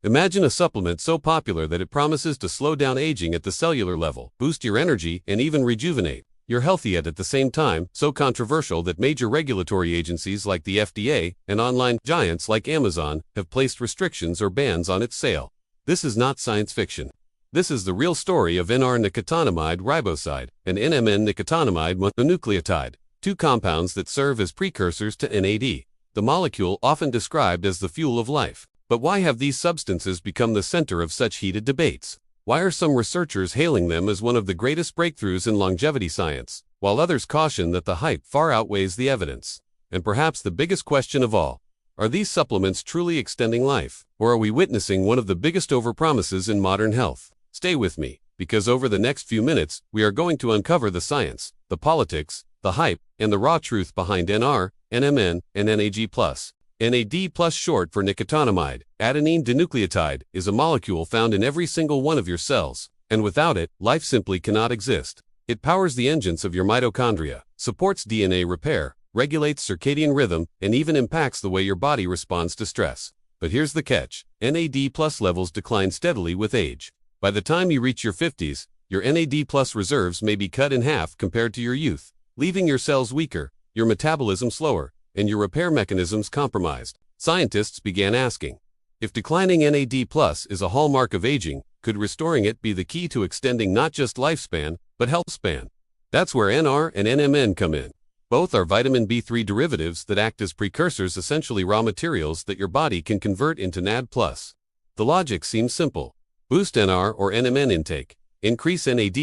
Imagine a supplement so popular that it promises to slow down aging at the cellular level, boost your energy, and even rejuvenate. You're healthy yet at the same time, so controversial that major regulatory agencies like the FDA and online giants like Amazon have placed restrictions or bans on its sale. This is not science fiction. This is the real story of NR nicotinamide riboside and NMN nicotinamide mononucleotide, two compounds that serve as precursors to NAD, the molecule often described as the fuel of life. But why have these substances become the center of such heated debates? Why are some researchers hailing them as one of the greatest breakthroughs in longevity science, while others caution that the hype far outweighs the evidence? And perhaps the biggest question of all, are these supplements truly extending life, or are we witnessing one of the biggest overpromises in modern health? Stay with me, because over the next few minutes, we are going to uncover the science, the politics, the hype, and the raw truth behind NR, NMN, and NAD+. NAD+, short for nicotinamide, adenine dinucleotide, is a molecule found in every single one of your cells, and without it, life simply cannot exist. It powers the engines of your mitochondria, supports DNA repair, regulates circadian rhythm, and even impacts the way your body responds to stress. But here's the catch: NAD+ levels decline steadily with age. By the time you reach your 50s, your NAD+ reserves may be cut in half compared to your youth, leaving your cells weaker, your metabolism slower, and your repair mechanisms compromised. Scientists began asking, if declining NAD+ is a hallmark of aging, could restoring it be the key to extending not just lifespan, but healthspan? That's where NR and NMN come in. Both are vitamin B3 derivatives that act as precursors, essentially raw materials that your body can convert into NAD+. The logic seems simple. Boost NR or NMN intake, increase NAD+,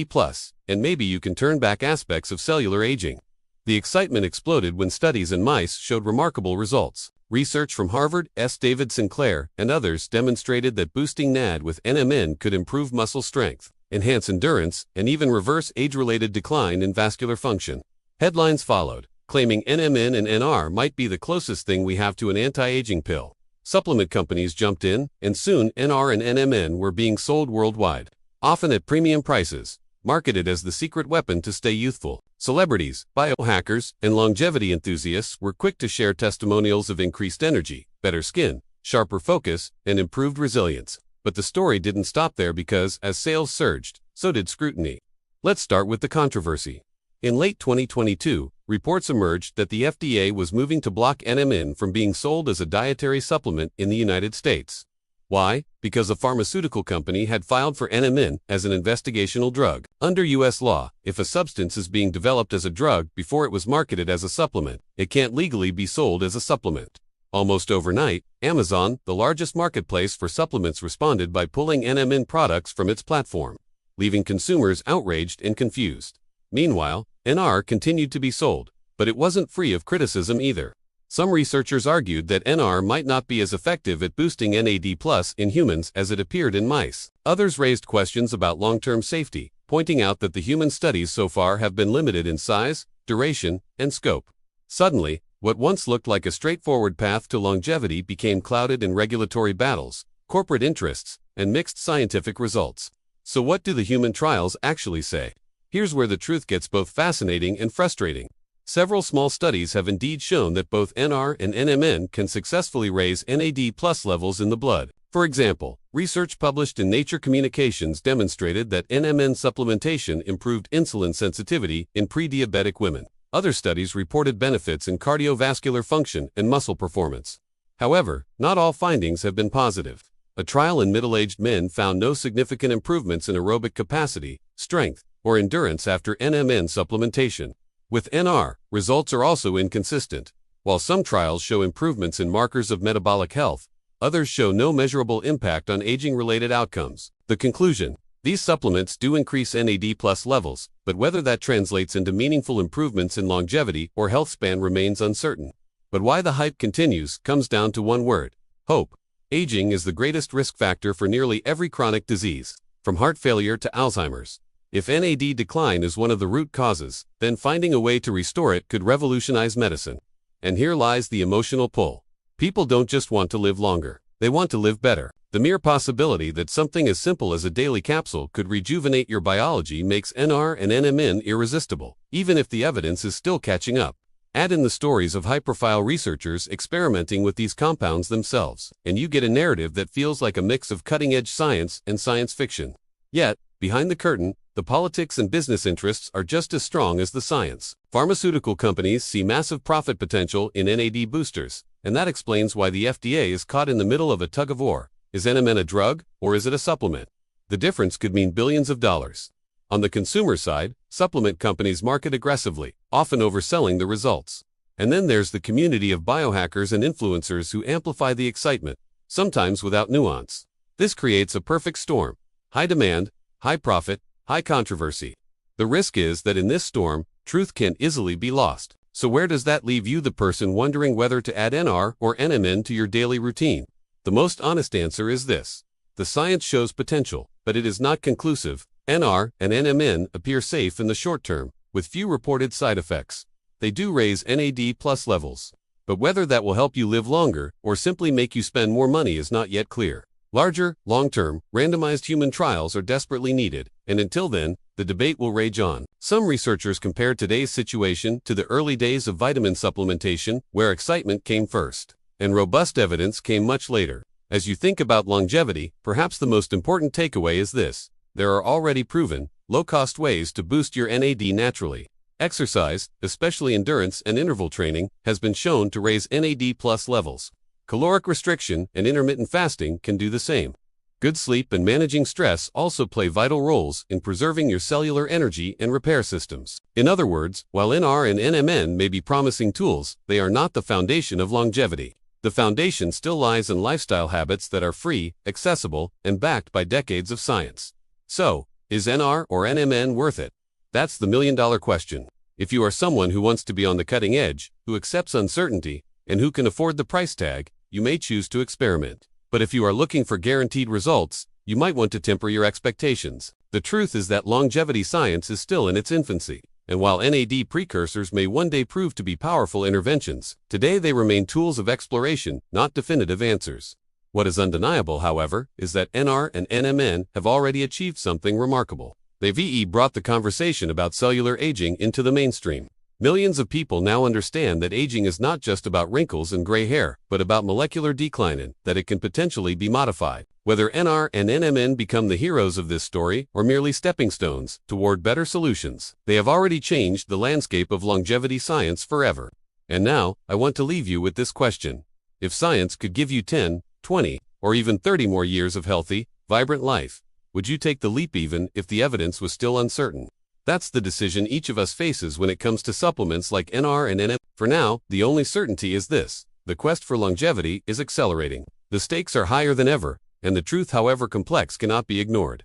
and maybe you can turn back aspects of cellular aging. The excitement exploded when studies in mice showed remarkable results. Research from Harvard, David Sinclair, and others demonstrated that boosting NAD with NMN could improve muscle strength, enhance endurance, and even reverse age-related decline in vascular function. Headlines followed, claiming NMN and NR might be the closest thing we have to an anti-aging pill. Supplement companies jumped in, and soon NR and NMN were being sold worldwide, often at premium prices, marketed as the secret weapon to stay youthful. Celebrities, biohackers, and longevity enthusiasts were quick to share testimonials of increased energy, better skin, sharper focus, and improved resilience. But the story didn't stop there because, as sales surged, so did scrutiny. Let's start with the controversy. In late 2022, reports emerged that the FDA was moving to block NMN from being sold as a dietary supplement in the United States. Why? Because a pharmaceutical company had filed for NMN as an investigational drug. Under U.S. law, if a substance is being developed as a drug before it was marketed as a supplement, it can't legally be sold as a supplement. Almost overnight, Amazon, the largest marketplace for supplements, responded by pulling NMN products from its platform, leaving consumers outraged and confused. Meanwhile, NR continued to be sold, but it wasn't free of criticism either. Some researchers argued that NR might not be as effective at boosting NAD+ in humans as it appeared in mice. Others raised questions about long-term safety, pointing out that the human studies so far have been limited in size, duration, and scope. Suddenly, what once looked like a straightforward path to longevity became clouded in regulatory battles, corporate interests, and mixed scientific results. So what do the human trials actually say? Here's where the truth gets both fascinating and frustrating. Several small studies have indeed shown that both NR and NMN can successfully raise NAD+ levels in the blood. For example, research published in Nature Communications demonstrated that NMN supplementation improved insulin sensitivity in pre-diabetic women. Other studies reported benefits in cardiovascular function and muscle performance. However, not all findings have been positive. A trial in middle-aged men found no significant improvements in aerobic capacity, strength, or endurance after NMN supplementation. With NR, results are also inconsistent. While some trials show improvements in markers of metabolic health, others show no measurable impact on aging-related outcomes. The conclusion: these supplements do increase NAD+ levels, but whether that translates into meaningful improvements in longevity or health span remains uncertain. But why the hype continues comes down to one word: hope. Aging is the greatest risk factor for nearly every chronic disease, from heart failure to Alzheimer's. If NAD decline is one of the root causes, then finding a way to restore it could revolutionize medicine. And here lies the emotional pull. People don't just want to live longer, they want to live better. The mere possibility that something as simple as a daily capsule could rejuvenate your biology makes NR and NMN irresistible, even if the evidence is still catching up. Add in the stories of high-profile researchers experimenting with these compounds themselves, and you get a narrative that feels like a mix of cutting-edge science and science fiction. Yet, behind the curtain, the politics and business interests are just as strong as the science. Pharmaceutical companies see massive profit potential in NAD boosters, and that explains why the FDA is caught in the middle of a tug-of-war. Is NMN a drug, or is it a supplement? The difference could mean billions of dollars. On the consumer side, supplement companies market aggressively, often overselling the results. And then there's the community of biohackers and influencers who amplify the excitement, sometimes without nuance. This creates a perfect storm: high demand, high profit, high controversy. The risk is that in this storm, truth can easily be lost. So where does that leave you, the person wondering whether to add NR or NMN to your daily routine? The most honest answer is this: the science shows potential, but it is not conclusive. NR and NMN appear safe in the short term, with few reported side effects. They do raise NAD+ levels, but whether that will help you live longer or simply make you spend more money is not yet clear. Larger, long-term, randomized human trials are desperately needed, and until then, the debate will rage on. Some researchers compare today's situation to the early days of vitamin supplementation, where excitement came first, and robust evidence came much later. As you think about longevity, perhaps the most important takeaway is this: there are already proven, low-cost ways to boost your NAD naturally. Exercise, especially endurance and interval training, has been shown to raise NAD+ levels. Caloric restriction and intermittent fasting can do the same. Good sleep and managing stress also play vital roles in preserving your cellular energy and repair systems. In other words, while NR and NMN may be promising tools, they are not the foundation of longevity. The foundation still lies in lifestyle habits that are free, accessible, and backed by decades of science. So, is NR or NMN worth it? That's the million-dollar question. If you are someone who wants to be on the cutting edge, who accepts uncertainty, and who can afford the price tag, you may choose to experiment. But if you are looking for guaranteed results, you might want to temper your expectations. The truth is that longevity science is still in its infancy, and while NAD precursors may one day prove to be powerful interventions, today they remain tools of exploration, not definitive answers. What is undeniable, however, is that NR and NMN have already achieved something remarkable. They've brought the conversation about cellular aging into the mainstream. Millions of people now understand that aging is not just about wrinkles and gray hair, but about molecular decline and that it can potentially be modified. Whether NR and NMN become the heroes of this story or merely stepping stones toward better solutions, they have already changed the landscape of longevity science forever. And now, I want to leave you with this question: if science could give you 10, 20, or even 30 more years of healthy, vibrant life, would you take the leap even if the evidence was still uncertain? That's the decision each of us faces when it comes to supplements like NR and NMN. For now, the only certainty is this: the quest for longevity is accelerating. The stakes are higher than ever, and the truth, however complex, cannot be ignored.